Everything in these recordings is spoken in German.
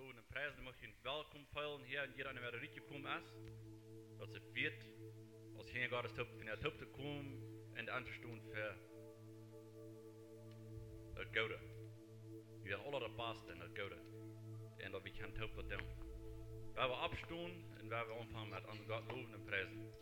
loven en prijzen. Dan mag je welkom veilen hier en hier aan de rietje komen is. Dat ze weet, als geen God is van het hoop te komen en de andere stoen voor het gouden. Je zijn alle de pasten en het gouden. En dat we geen hoop dat doen. Waar we opstoen en waar we omvangen met aan God loven en prijzen.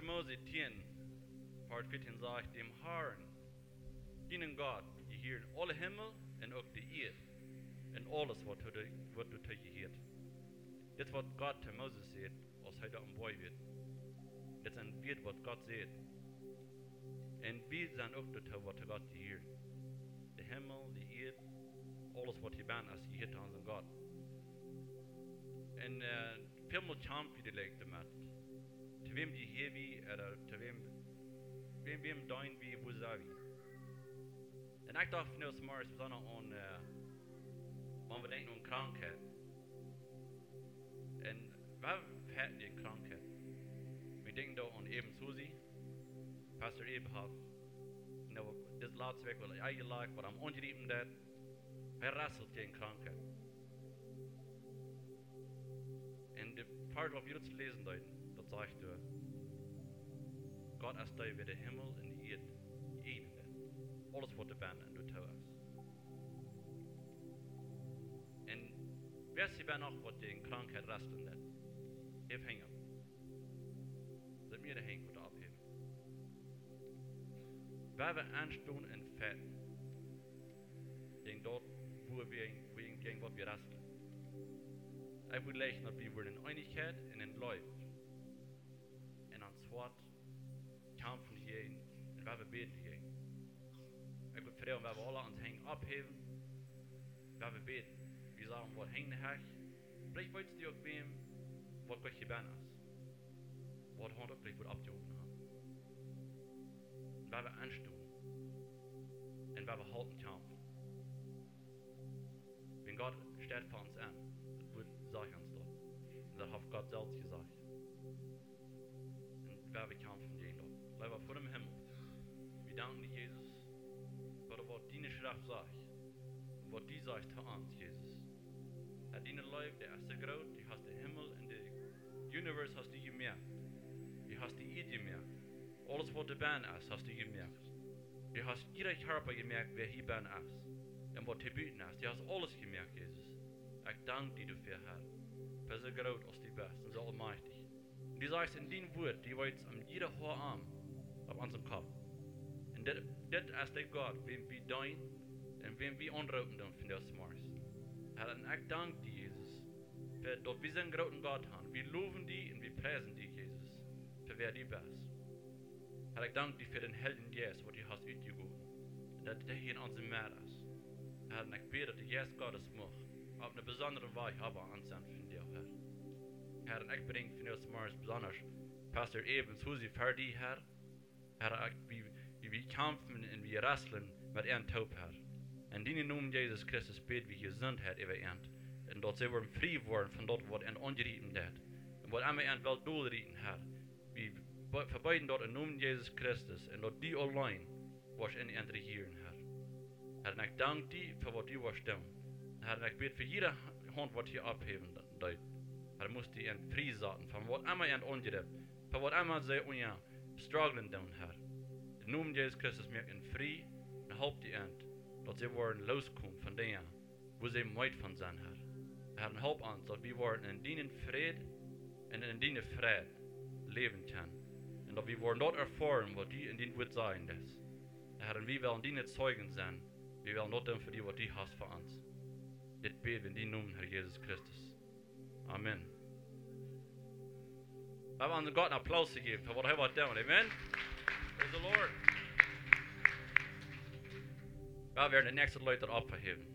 Mose 10, part 14 sagt, dem Herrn, dienen Gott, die hier in alle Himmel en ook de Erde, en alles wat du tegenhielt. Dit wat Gott te Moses zegt, als hij daar boy wird. Dit zijn weer wat Gott zegt. En we zijn ook dat wat Gott hier. De Himmel, de Erde, alles wat je bent als je hier aan zijn God. En veel meer champ wie de lijkt met. Te wem die hier wie, te wem dein wie, wo zou wie. En ik dacht van ons morgens, we zijn aan, wanneer we denken aan krankheid. En waar hebben die krankheid? We denken daar aan eben Susie, Pastor Eberhard. Nou, dit laatste week wel eigenlijk, wat am ongeriepen dat, hij rasselt tegen krankheid. En de part wat we jetzt lesen deuten, dat zegt Gott ist da wie der Himmel und die Erde, die Ene. Alles wat er bent en doet is. En weet je ben ook wat die krankheid resten dat? Heb hingen. Dat meer de hing moet afheben. Waar we aanstoen en vet. Denk dort, wo wir gegen wat wir resten. Ik wil leggen dat we worden in Einigkeit en in Leib. En aan zwart kampen heen en waar we beten heen. Ik wil vertellen waar we alle aan het heen opheven. Waar we beten. We zeggen wat heen heg. Blijf weet je ook wem wat wat je bent is. Wat hand op blijf wordt opgehouden hebben. Waar we aanstoen. En waar we halten kampen. Wenn Gott steht für uns an, das wird sagen uns dort. Und das hat Gott selbst gesagt. Und wer wir kämpfen gehen dort. Leider vor dem Himmel. Wir danken dir, Jesus, für das, was deine Schrift sagt. Und was die sagt zu uns, Jesus. Hat deine Leib, der ist so groß, die hast den Himmel und das Universum hast du gemerkt. Die hast die Erde gemerkt. Alles, was der Band ist, hast du gemerkt. Du hast jeder Körper gemerkt, wer hier Band ist. En wat te bieden is. Die hast alles gemerkt, Jesus. Ik dank die dafür, Herr. Für so groß als die Best und so allmächtig. Und die sagst in dein Wort, die weiß an jeder Haararm auf unserem Kopf. Und das ist der Gott, wem wir dein und wem wir anrufen dann von des Morgens. Herr, und ich danke dir, Jesus, für dass wir so einen großen Gott haben. Wir loben die und wir preisen die, Jesus, für wer die bist. Herr, ich danke dir für den Helden Jesus, was du hast ausgegoten. Und dass der hier in unserem Meer ist. Herr, und ich bete, dass Jesus Gottes macht, auf eine besondere Weise aber ansehen von dir, Herr. Herr, und ich bringe von dir morgens besonders Pastor Evans, wo sie für dich, Herr. Herr, wie wir kämpfen und wir wresteln mit ihrem Taub, Herr. In deinem Namen Jesus Christus beten wir Gesundheit über ihn. Und dass sie frei worden von dort, was ihn angerieten hat. Und was immer ihn will durchrieten, Herr. Wir verbeiden dort im Namen Jesus Christus und dass die allein, was in ihn regieren, Herr. Herr, und ich danke dir für was du was tun. Herr, und ich bete für jede Hand, was hier abheben deut. Herr, musst du ihn freisetzen, von was immer ihn angeribt, von was immer sie strugglen tun, Herr. In Namen Jesus Christus mir ihn frei und help die End, dass sie wollen loskommen von dem, wo sie weit von sind, Herr. Herr, und help uns, dass wir wollen in deinen Frieden und in deinen Frieden leben können. Und dass wir wollen dort erfahren, was du in dein Wort sagen lässt. Herr, und wir wollen deine Zeugen sein. Wir wollen not für die, was du hast für uns. Das beten wir in deinem Namen, Herr Jesus Christus. Amen. Wir wollen Gott einen Applaus geben für was er was tun. Amen. Praise the Lord. Wir werden die nächsten Leute abheben.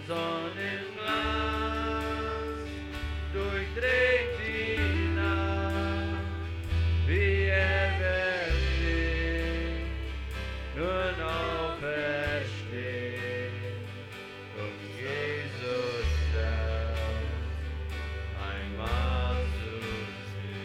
Sonnenglas durchdringt die Nacht, wie wird steht, nun aufersteht, Jesus selbst einmal zu sehen.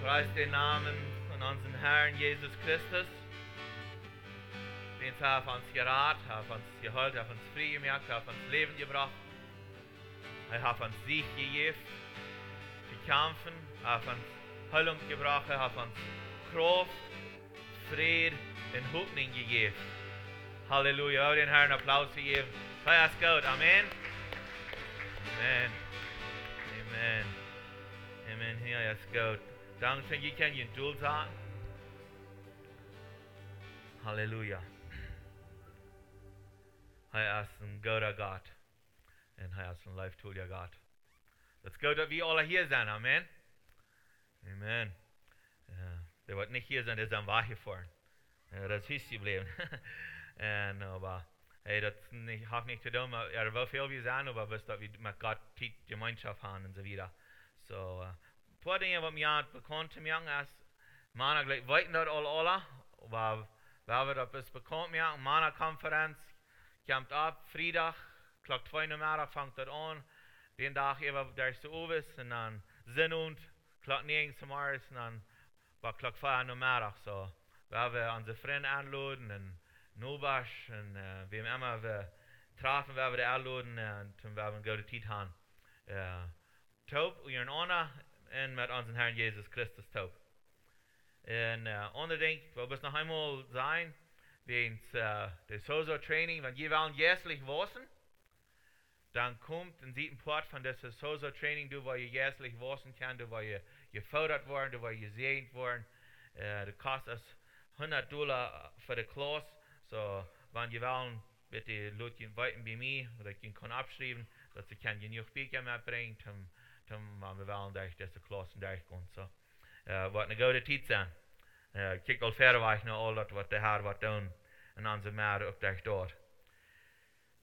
Preis den Namen von unserem Herrn Jesus Christus, den es auf uns gerat, auf uns geholt, auf uns frei gemacht, auf uns Leben gebracht. Er hat uns Sieg gegeben, die kämpfen, auf uns Heilung gebracht, auf uns Kraft, Frieden und Hoffnung gegeben. Halleluja, auch den Herrn Applaus gegeben. Feier es Gott, Amen. Amen. Amen. Amen, hier ist Gott. Dankeschön, ich kann Ihnen Duel sagen. Halleluja. Er ist ein guter Gott. Und er ist ein leibtuliger Gott. Das ist gut, dass wir alle hier sind. Amen. Amen. Der wird nicht hier sein, der ist am Wache fahren. Das ist geblieben. Aber hey, das hat nicht zu tun. Er will viel wie sein, aber was dass wir mit Gott Gemeinschaft haben und so weiter. So, paar Dinge, was mir bekannt zu mir ist, man gleich weiten dort alle, aber weil wir das bekannt mir, meine Konferenz kommt ab, Freitag, Klock 2 Uhr Mittag fängt das an, den Tag eben der ist so ist und dann Sinn und Klock 9 zum Morgen und dann war Klock 5 Uhr Mittag, so, weil wir unsere Freunde anladen und Nubasch und wem immer wir treffen, weil wir die anladen und wir eine gute Zeit haben. Taub, wir in Honor und mit unserem Herrn Jesus Christus taub. Und unbedingt, wir müssen noch einmal sein, wegen der Sozo-Training, wenn wir wollen jährlich wissen, dann kommt und sieht ein Part von dieser Sozo-Training, wo ihr jährlich wissen kann, wo ihr gefördert worden, wo ihr gesehen worden. Das kostet $100 für die Klasse. So, wenn ihr wollen, bitte Leute weiten bei mir, oder ich kann abschreiben, dass ich genug Bücher mitbringen, wir wollen durch diese Klassen durchgehen. So, wird eine gute Zeit sein. Kijk al verder weg naar al dat wat de Heer wat doen in onze meer op durch dort.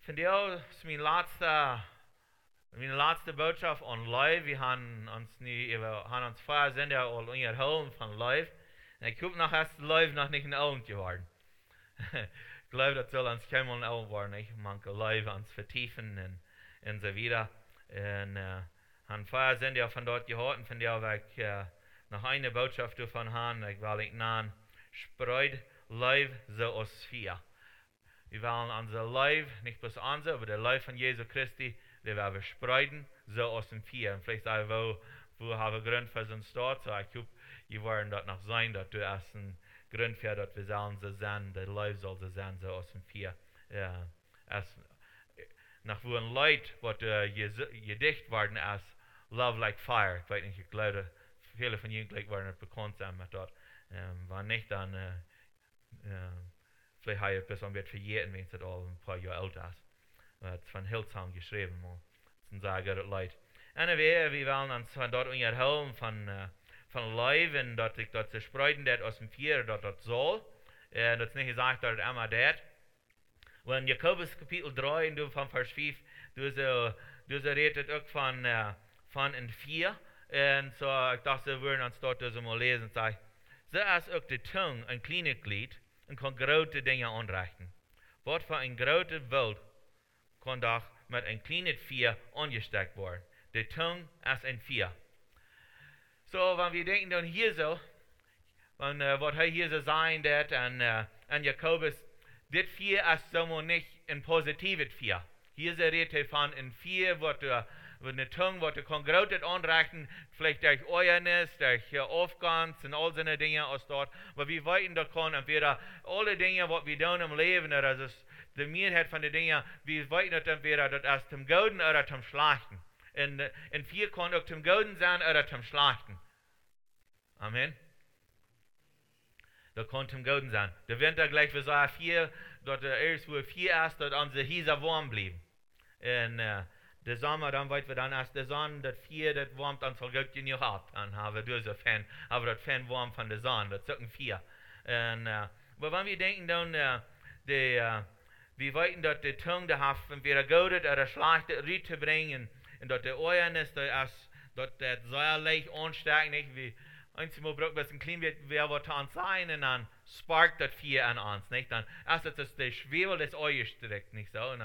Vandaag is mijn laatste boodschap aan live. We gaan ons vorher sind ja al onderhouden van live. En ik hoop nog eens live nog niet een oud geworden. Ich glaube, das soll uns kein Mal auch worden. Ich manche live uns vertiefen und so weiter. Und han vorher sind ja von dort gehört, von der ich noch eine Botschaft davon haben. Ich will nicht nahen Spreud Leib so aus vier. Wir wollen unser Leib, nicht bloß unser, aber der Leib von Jesu Christi, der wir verspreiden, so aus dem vier. Und vielleicht sagen wir, wo haben wir Grund für so einen Start, so ich hoffe, wir wollen dort noch sein, dass du erst ein Grund für, dass wir sollen so sein, der Leib soll so sein, so aus dem vier. Ja, erst nach wo ein Leid, was gedicht worden als Love Like Fire. Ich weiß nicht, ich glaube, viele von Ihnen waren nicht bekannt sein mit dort. War nicht dann, vielleicht habe ich ein bisschen wird verjährt, wenn es all ein paar Jahre alt ist. Das ist von Hillsong geschrieben, das ist ein sehr gutes Leid. Anyway, wir wollen uns von dort unterhalten, von Leib, und dort ich dort zu spreiten, das aus dem Vier, dort soll. Das ist nicht gesagt, dass immer das. Wenn Jakobus Kapitel 3 und du von Vers 5, du redet auch von in 4. Und so, ich dachte, wir würden uns dort das mal lesen und sagen, so ist auch die Tongue ein kleines Glied und kann große Dinge anrichten. Was für ein großes Welt kann doch mit ein kleines Vier angesteckt werden. Die Tongue ist ein Vier. So, wenn wir denken dann hier so, was hier so sein wird, an Jakobus, das Vier ist so nicht ein positives Vier. Hier redet er von ein Vier, wo eine Tongue, wo du kann großes anrichten, vielleicht durch Euernis, durch Aufgangs und all solche Dinge aus dort. Aber wir weiten da kann entweder alle Dinge, was wir tun im Leben, das ist die Mehrheit von den Dingen, wir weiten das entweder das zum Guten oder zum Schlechten. Und Vier kann auch zum Guten sein oder zum Schlechten. Amen. Das kann zum Guten sein. Der Winter gleich, wir sagen 4, dort erst wo 4 ist, dort unsere Hieser warm blieben. Und der Sommer, dann weit wir dann erst der Sonne, das 4, das wärmt uns so gut genug ab. Dann haben wir diese Fan, aber das Fan warm von der Sonne, das ist ein 4. Und, aber wenn wir denken dann, wir wollten dort die Tongue, die hat entweder gutes oder schlechtes Ried zu bringen, und dort der Euernis, dort das säuerlich anstecken, nicht wie einmal braucht es ein klein wer was an sein, und dann sparkt das 4 an uns, nicht? Dann erst ist der Schwebel des Euers direkt, nicht so? Und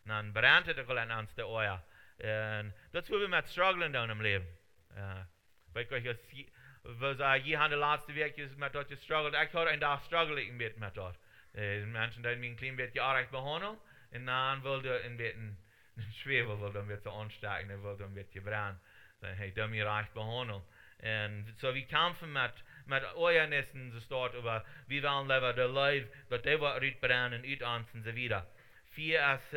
dann brennt es an uns der Euer. Und das will wir mit strugglen dann im Leben. Weil ich sagen, je haben die letzte Weg mit dort gestruggelt. Ich habe einen Tag struggle ich mit dort. Menschen, die mich ein klein bisschen gerecht behandeln, und dann will der in ein Schwebel, will dann wird so anstecken, dann will dann wird gebrannt. Dann hey, der mir recht behandeln. Und so wir kämpfen mit Euernissen, so dort, aber wir wollen lieber der Leib, dass der wird brennen, und uns und so wieder. 4 ist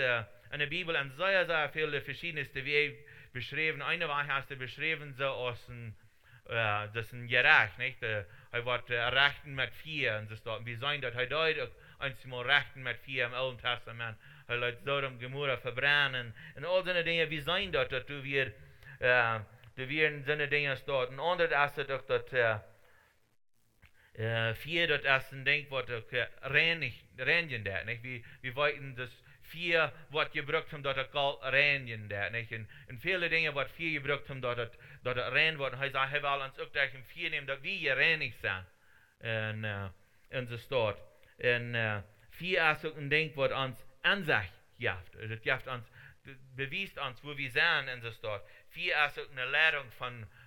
in der Bibel ein sehr, sehr viele verschiedenste Wege beschrieben. Eine Weise hast du beschrieben, so aus das ist ein Gerecht, nicht? Er wird rechten mit 4, und so dort. Wir sehen, dass er dort einmal rechten mit 4 im Alten Testament. Er lässt Sodom, Gomorra verbrennen, und all diese Dinge, wir sehen dort, dass du wir in seine Dinge dort. Und andere ist doch, dass 4, das ist ein Ding, was reinigen der, nicht? Wir wollten das 4, was gebraucht haben, dort reinigen der, nicht? Und viele Dinge, was 4 gebraucht haben, dort rein worden. Er sagt, er will uns auch gleich im 4 nehmen, dass wir gereinigt sind. Und so dort. Und 4 ist auch ein Ding, was uns an sich gibt. Das gibt uns, beweist uns, wo wir sind, und so dort. 4 ist auch eine Lehrung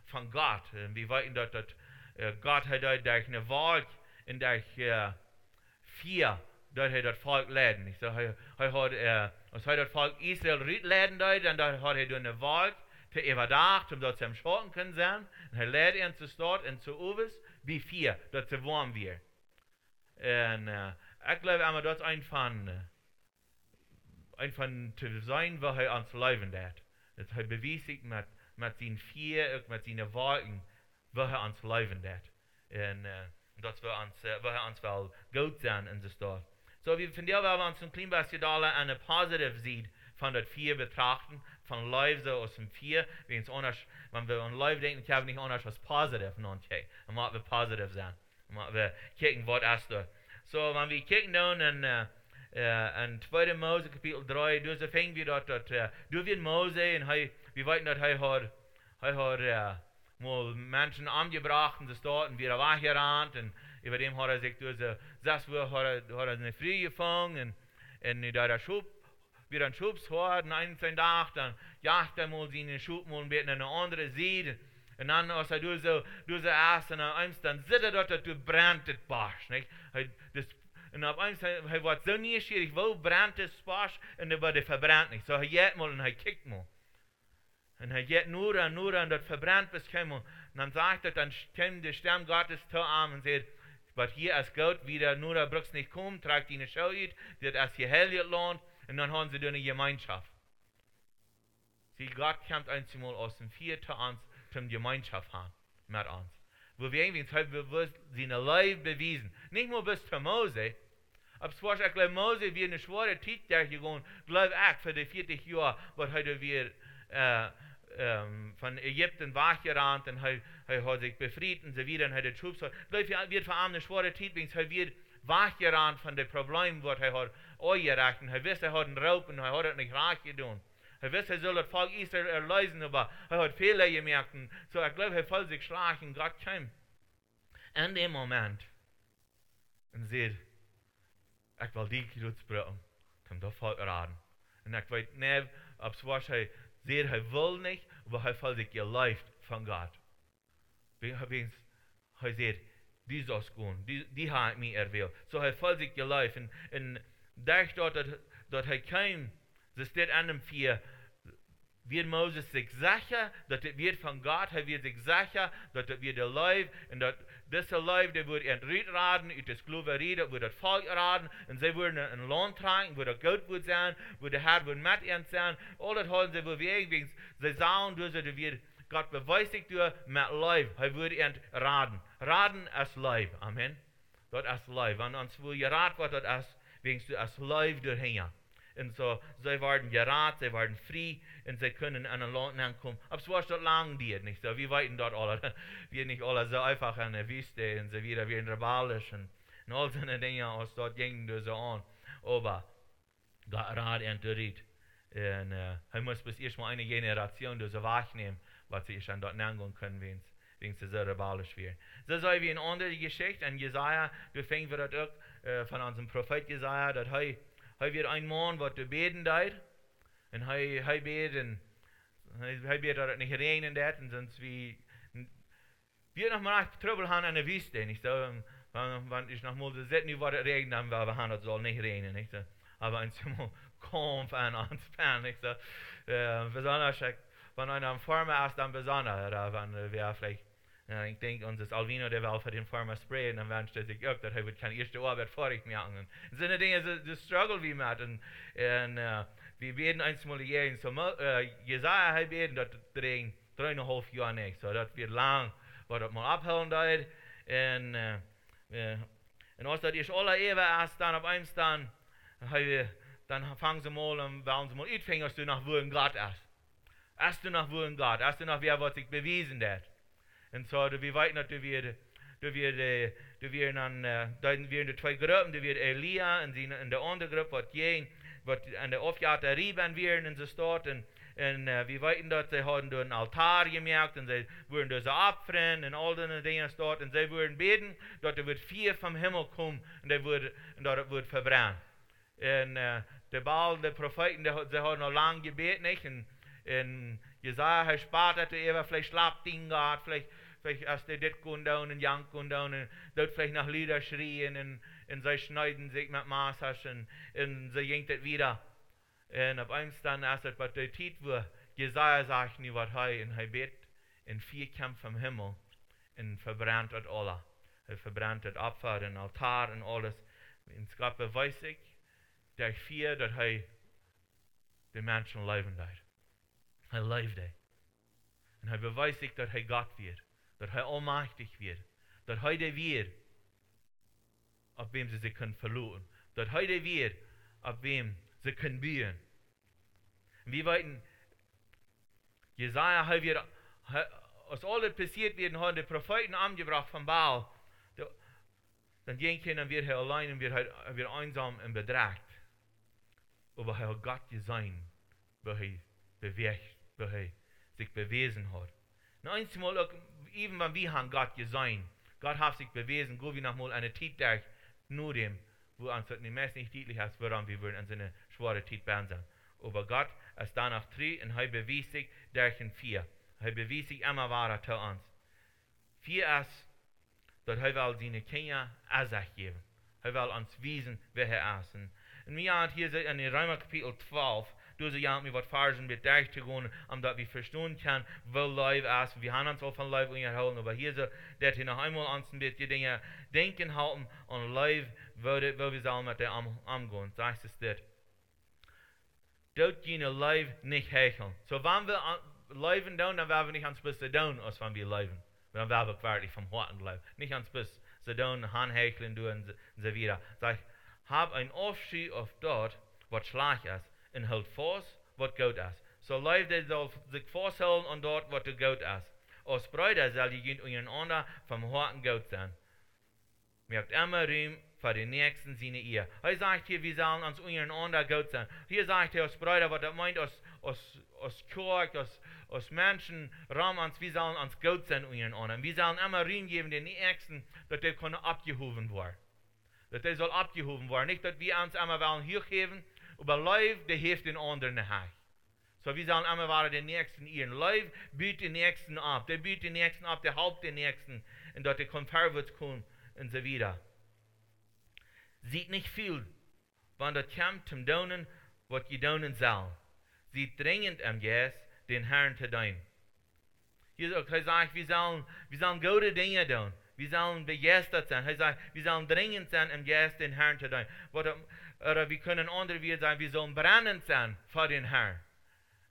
von Gott. Wir wollten dort, dass Gott hat dort durch eine Wahl in durch 4 dort hat das Volk leiden. So, er hat das Volk Israel leiden dort, und dort hat er durch eine Wahl zu überdacht, um dort zu schocken können sein. Und er lädt ihn zu dort und zu Uwes, wie 4, dort zu warm wird. Und ich glaube, aber dort einfach zu sein, was er uns leben wird. Das hat bewiesen mit seinen 4, mit seinen Worten, was er uns leben wird. Und das wird uns wel gut sein in das dort. So, von der werden wir uns ein klein bisschen eine positive Seite von das 4 betrachten, von Live so aus dem 4. Wenn wir an Live denken, ich habe nicht anders als positiv nachdenken. Dann machen wir positiv sein. Dann machen wir gucken, was ist da. So, wenn wir gucken dann in 2. Mose Kapitel 3, da fängt wir dort, da wird Mose, und wir wissen, dass er hat mal Menschen angebracht, und das dort, und wir waren gerannt, und über dem hat er sich durch das hat er eine Früh gefangen, und da der Schub, wie ein Schubs hat, und einen Tag, dann jagt er mal seinen Schub mal ein bisschen in eine andere Seite, und dann, als er durch so erst, und dann sitzt er dort, du brennt das Barsch, nicht? En op eens, hij wordt zo nieuwsgierig, wo brandt het spas en er wordt verbrannt niet. Zo hij jet mal en hij kijkt mal. En hij jet nur en dat verbrannt bis helemaal. En dan sagt er, dan stemmt de stem Gottes toe aan en zegt, wat hier als Gott wieder nur bruks nicht kommt, tragt die Schau uit, dat als je heilig lohnt, en dan haben sie eine Gemeinschaft. Sie, Gott kommt einmal aus dem Vier zu uns, zum Gemeinschaft haben, mit uns. Wo wir irgendwie seine Leib bewiesen. Nicht nur bis zu Mose. Aber es war, ich glaube, Mose wie eine schwere Zeit der gegangen, glaube ich, für die 40 Jahre, was heute wir von Ägypten weggerannt und er hat sich befreit und so wieder und hat die Troops, glaube ich, wird vor allem eine schwere Zeit, wenn er wird weggerannt von den Problemen, was er hat angerechnet. Er wusste, er hat einen Raub und er hat es nicht reich getan. Er wusste, er soll das Volk Israel erlösen, aber er hat Fehler gemerkt. Und so, ich glaube, er voll sich schlagen. Gott kam in dem Moment und sagt, ich will die Kreuz brücken, zum das Volk raten. Und ich weiß nicht, ob es was er sagt, er will nicht, aber er voll sich geläuft von Gott. Er sagt, die soll es gehen, die hat mich erwählt. So er voll sich geläuft. Und dadurch, dass er kam, das steht an dem 4, wird Moses sich sicher, dass es wird von Gott, er wird sich sicher, dass es wird der Leib, und dass dieser Leib, der wird entrieden, aus der Sklaverei, das wird das Volk raten, und sie würden ein Lohn tragen, wo der Gott wird sein, wo der Herr wird mit ihnen sein, all das haben sie bewegen, sie sagen, dass wird Gott beweist durch mit Leib, er wird entraten. Raten als Leib, Amen. Das als Leib, wenn uns wo geraten wird, das als, wegen als Leib durchhängen. Und so, sie werden gerat, sie werden frei, und sie können an ein Land ankommen. Aber es war schon lange nicht so. Wir weiten dort alle, wir nicht alle so einfach an der Wüste, und sie wieder rebellisch, und all seine Dinge aus dort gingen so an. Aber, Gott rat und riet. Und er muss bis erstmal eine Generation so wahrnehmen, was sie schon dort angehen können, wegen sie so rebellisch werden. So sei wie eine andere Geschichte, und Jesaja, du fängst wir das auch von unserem Prophet Jesaja, dass er wird ein Mann, was beten deit, und er beten, er wird das nicht regnen dort, und sonst wie, wir noch mal Trouble haben an der Wüste, nicht so, wenn ich noch mal so sehe, nicht was regnet, dann wir haben, das soll nicht regnen, nicht so, aber ein Mal Kampf an uns, nicht so, besonders, wenn einer am Farmer ist, dann besonders, oder wenn wir vielleicht, ja, ich denke, unser Alvino, der will für den Farmer sprayen, dann werden sie sich auch, dass er keine erste Arbeit vorig machen. Das sind die Dinge, das Struggle wie mit. Und wir beten einmal jährlich. So, Jesaja hat beten, das 3,5 Jahre nicht. So, das wird lang, was das mal abhören dauert. Und als das ist alle Ewe erst, dann auf einem Stand, dann fangen sie mal und wollen sie mal ausfangen, als du nach wohin Gott ist. Erst du nach wohin Gott, erst du nach wer, was sich bewiesen hat. Und so, wir weiten, dass wir dann, dann werden die zwei Gruppen, die wird Elia und in der andere Gruppe, was an der Aufjagd Rieben werden und so dort. Und wir weiten, dass sie haben einen Altar gemerkt und sie würden das opfern und all diese Dinge dort. Und sie würden beten, dass da wird Feuer vom Himmel kommen und das wird verbrannt. Und der Baal, der Propheten, sie haben noch lange gebeten, nicht? Und Jesaja hat spart, dass er vielleicht schlaft ihn Gott, vielleicht erst der das kommt down und Jank kommt down und dort vielleicht nach Lieder schrien und sie schneiden sich mit Maßhaschen und sie jinkt es wieder. Und auf einmal dann erst, was der Zeit wo Jesaja sagt nicht, was und er betet in 4 Kämpfen vom Himmel und verbrannt das alles. Er verbrannt das Opfer, den Altar und alles. Und es gab beweis ich, der 4, dass er den Menschen leben lässt. Er lebt. Und er beweist sich, dass er Gott wird. Dass er allmächtig wird. Dass er der wird, auf wem sie sich können verlassen. Dass er der wird, auf wem sie können bauen. Und wir weiten, Jesaja, als alles passiert wird, haben die Propheten angebracht von Baal. Dann gehen können, dann wird er allein und wird einsam und bedrängt. Aber er hat Gott gesehen, wo er bewegt, wo er sich bewiesen hat. Und einmal, even wenn wir haben Gott gesehen, Gott hat sich bewiesen, go wie nochmal eine Zeit nur dem, wo uns das nicht nicht deutlich ist, woran wir würden an seine schwere Zeit sein. Aber Gott ist danach 3 und er bewies sich durch 4. Er bewies sich immer wahrer zu uns. 4 ist, dass er will seine Kinder an sich geben. Hij wil ons wijzen wie hij is. En wir haben hier in Römer Kapitel 12, du sie ja mir was Versen mit durchzugehen, damit wir verstehen können, wo Leib ist. Wir haben uns auch von Leib unterhalten, aber hier so, dass wir noch einmal uns ein bisschen Dinge denken halten und Leib, wo wir sollen mit dem umgehen. Sagst es das. Dort gehen Leib nicht hecheln. So, wenn wir Leiben tun, dann werden wir nicht ans Beste tun, als wenn wir leiben. Dann werden wir wirklich vom Harten leben. Nicht ans Beste tun, Handhecheln tun und so weiter. Sag, hab ein Aufschied auf dort, was schlecht ist, und halt fast, was gut ist. So Leib, der soll sich festhalten an dort, was gut ist. Als Brüder soll die untereinander vom Harten gut sein. Merkt immer Raum für die Nächsten seine Ehe. Er sagt hier, wir sollen uns untereinander gut sein. Hier sagt er als Brüder, was er meint, als Kirche, als Menschen, Raum uns, wir sollen uns gut sein untereinander. Wir sollen immer Raum geben den Nächsten, dass der kann abgehoben werden. Dass der soll abgehoben werden. Nicht, dass wir uns immer wollen hier geben, aber Leib, der hilft den anderen nicht. So, wir sollen immer waren den Nächsten ihren. Leib bietet den Nächsten ab. Der bietet den Nächsten ab, der halbt den Nächsten. Und dass der kann vorwärts kommen und so weiter. Sieht nicht viel, wenn das kommt zum Donen, was ihr donen soll. Sieht dringend am Jes, den Herrn zu dienen. Hier sagt, wir sollen gute Dinge tun. Wir sollen begeistert sein. Er sagt, wir sollen dringend sein am Jes, den Herrn zu dienen. Oder wir können andere wieder sagen, wir sollen brennend sein für den Herrn.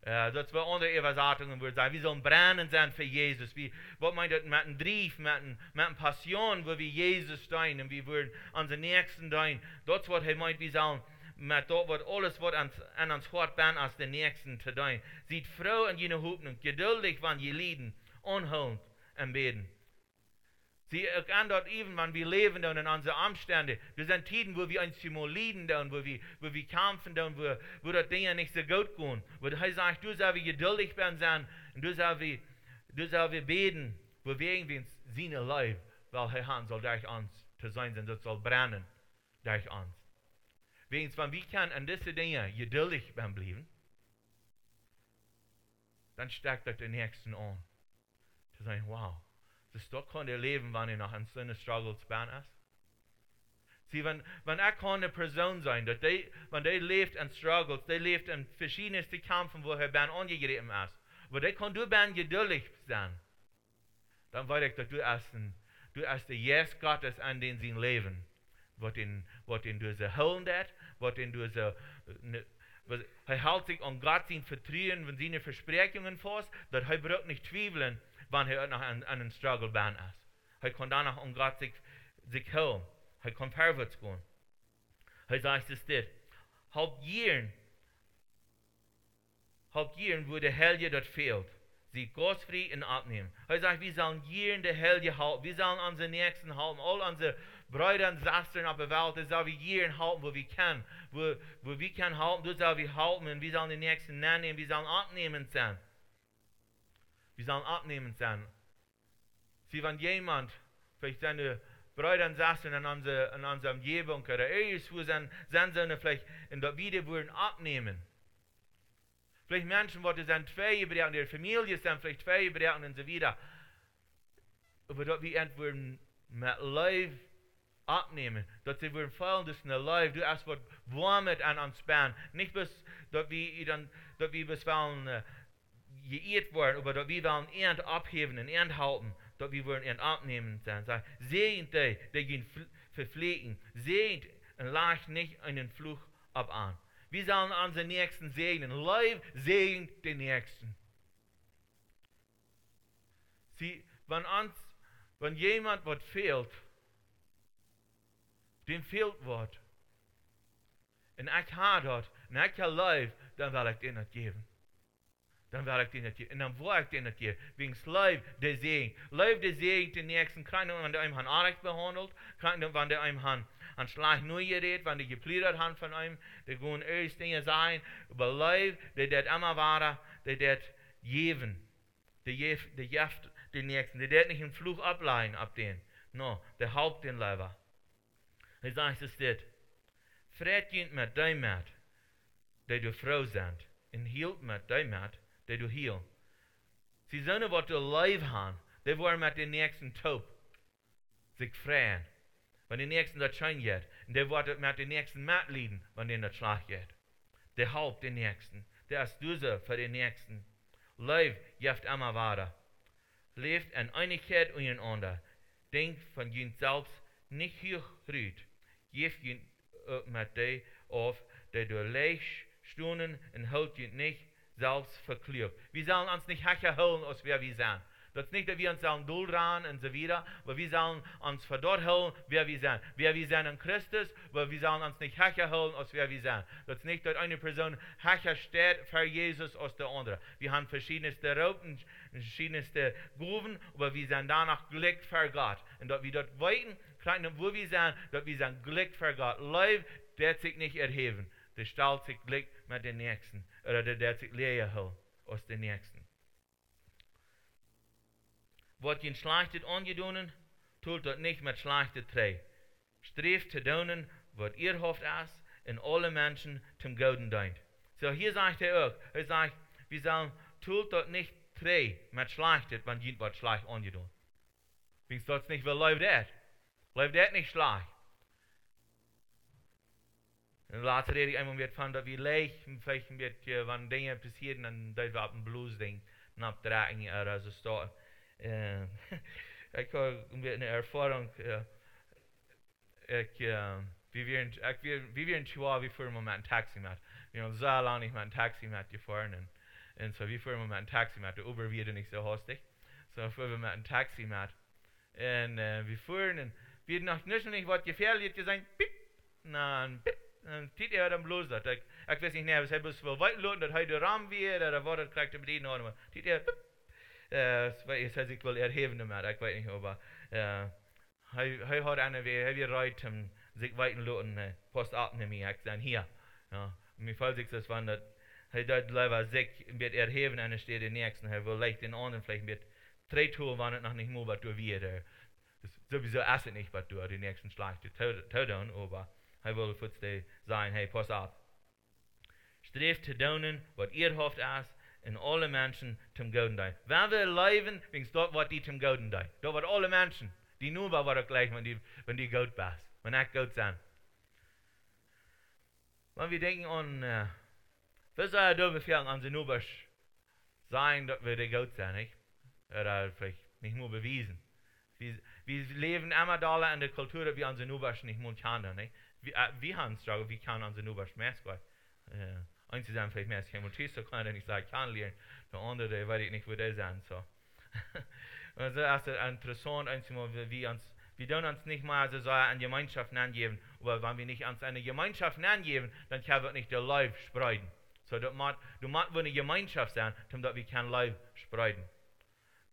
Das war andere Übersetzungen, würde sagen, wir sollen brennend sein für Jesus. Was meint das mit einem Brief, mit einer Passion, wo wir Jesus dienen und wir würden unseren Nächsten dienen. Das, was er meint, wir sollen mit dort, was alles, was an uns hart bin, als den Nächsten zu dienen. Seid froh in jener Hoffnung, geduldig, wenn ihr leiden, unholend und beten. Sie kann dort eben, wenn wir leben in unseren Umständen, das sind Zeiten, wo wir uns mal leiden, wo wir kämpfen, wo das Dinge nicht so gut gehen. Wo er sagt, du sollst geduldig sein und du sollst beten, wo wir irgendwie seine Leib, weil er Hand soll durch uns zu sein, und das soll brennen durch uns. Wegen, wenn wir können an diese Dinge geduldig bleiben, dann steckt das den Nächsten an. Zu sagen, wow. Das doch kann der leben, wenn er noch an so einer Struggles bin ist. Sieh, wenn er keine Person sein, dass wenn der lebt in Struggles, der lebt in verschiedensten Kämpfen, wo er ben angegriffen ist, wo der kann du ben geduldig sein, dann weiß ich, dass du erst der Yes Gottes an den sein Leben, was den du so holen hat, was den du so, er hält sich an Gott sein Vertrauen, wenn seine Versprechungen fast, dass er braucht nicht zweifeln, wenn er noch an einem Struggle bin ist. Er kann danach um Gott sich holen. Er kann vorwärts gehen. Er sagt es dit. Halb Jahren, wo der Helge dort fehlt, sie gastfrei und abnehmen. Er sagt, wir sollen Jahren der Helge halten. Wir sollen unsere Nächsten halten. All unsere Brüder und Schwestern auf der Welt, das sollen wir Jahren halten, wo wir können. Wo wir können halten, das sollen wir halten. Und wir sollen die Nächsten nennen, wir sollen abnehmen sein. Wir sollen abnehmend sein. Sie, wenn jemand, vielleicht seine Brüder und Schwestern in unserer Umgebung oder irgendwo sind sie vielleicht in der Wieder würden abnehmen. Vielleicht Menschen, die sind zwei Gebrechen, ihre Familie sind vielleicht zwei Gebrechen und so weiter. Aber dort wir würden mit Leib abnehmen. Dass sie würden fallen, dass in der Leib, du erst was warmet an uns Bein. Nicht bis, dass wir bis wollen, geirrt worden, aber dass wir wollen Ernd abheben und Ernd halten, dass wir wollen Ernd abnehmen sein. Sehnt die gehen verpflegen, sehnt und lasst nicht einen Fluch ab an. Wir sollen unseren Nächsten segnen. Leib segnet den Nächsten. Sie, wenn jemand was fehlt, dem fehlt was. Und ich habe das, und ich habe Leib, dann will ich dir das geben. Dann werde ich den nicht geben. Und dann will ich den nicht geben. Wegen Leib der Segen. Leib der Segen den Nächsten. Keiner, wenn der einem Arzt behandelt. Keiner, wenn der einem an Schlag neu gerät. Wenn der gepliedert hat von einem. Der gehen erst Dinge sein. Aber Leib, der det immer war, der det geben. Der jeft den Nächsten. Der det nicht einen Fluch ableihen ab den. No, der haupt den Leiber. Er sagt es dit. Fred jent mit dein Mat, der du Frau sind. Und hielt mit dein Mat, der du hiel. Sie sollen, was du Leib haben, die wollen mit den Nächsten taub sich freien. Wenn die Nächsten das schon geht. Und der wird mit den Nächsten mitleiden, wenn denen das schlecht geht. Der helpt den Nächsten. Der ist Düse für den Nächsten. Leib jeft immer weiter. Lebt in Einigkeit untereinander. Denkt von jün selbst nicht hochrüht. Gebt jün mit dir auf, der du leicht stunden und hält jün nicht selbst verklügt. Wir sollen uns nicht hacher holen, als wer wir sind. Das ist nicht, dass wir uns sollen dulran und so weiter, aber wir sollen uns von dort holen, wer wir sind. Wer wir sind in Christus, aber wir sollen uns nicht hacher holen, als wer wir sind. Das ist nicht, dass eine Person hacher steht für Jesus als der andere. Wir haben verschiedenste Routen, verschiedenste Gruben, aber wir sind danach Glück für Gott. Und dass wir dort weiten, wo wir sind, dass wir sind Glück für Gott. Leib, der sich nicht erheben. Der stellt sich Glück mit den Nächsten. Oder der sich leer hält aus den Nächsten. Wat je schlechtet angedonen, tut dat nicht mit schlechte Trei. Streeft te doen wat ihr hofft as, in alle Menschen zum Goden dient. So hier sagt er auch, er sagt, wir sollen, tut dat nicht Trei mit schlechtet, wenn jemand wat schlecht angedon. Wie das nicht, weil läuft das nicht schlecht. Und later rede ich einmal mit von, dass wir leicht, vielleicht mit, wenn Dinge passieren, dann dass wir auf den Blues denken, nach Drachen oder so starten. Ich habe eine Erfahrung, wie wir in Chihuahua, wir fuhren mal ein Taxi mit. Wir haben so lange nicht mal ein Taxi mit gefahren. Und so, wir fuhren mal ein Taxi mit. Der Uber wird nicht so hastig. So, fuhren wir mit ein Taxi mit. Und wir fuhren und wir noch nicht, was gefährlich ist, gesagt, piep, nein, piep. Und Titi hat am bloß das. Ich weiß nicht, was er bloß für weit lohnt, dass heute Rahmen wird, oder was er kriegt, mit ihnen auch. Titi hat, piep. Das heißt, ich will erheben damit, ich weiß nicht, aber er hat eine, wir reiten, sich weiten lassen, post atmen mir, ich sage, hier. Ja, mir fällt sich das, wenn das, er dort leider sich wird erheben, eine steht den nächsten, er will leicht den anderen, vielleicht wird 3 Tour, wenn es noch nicht mehr, was du wieder. Sowieso essen nicht, was du, die nächsten Schlag, die Todern, aber er will für dich sagen, hey, pass auf. Streeft zu tun, was ihr hofft, in alle Menschen zum Goden dient. Wenn wir leben, wegen dort, was die zum Goden dient. Dort, was alle Menschen, die nur war gleich, wenn die Gott bist, wenn ich Gott sind. Wenn wir denken an, was soll da befehlen an sie nur sein, dass wir die Gott sind, nicht? Oder vielleicht nicht nur bewiesen. Wir leben immer da in der Kultur, dass wir an sie nur nicht mehr kennen, nicht? Wir haben es struggle, wir können an sie nur mehr gehen. Eins ist vielleicht mehr, ich kann so kann ich sagen, kann lernen. Der andere, weiß ich nicht, wo der sind, so. Und so ist es interessant, wir tun uns nicht mal so eine Gemeinschaft angeben, aber wenn wir nicht uns eine Gemeinschaft angeben, dann können wir nicht der Leib spreiden. So, du musst eine Gemeinschaft sein, damit wir kein Leib spreiden.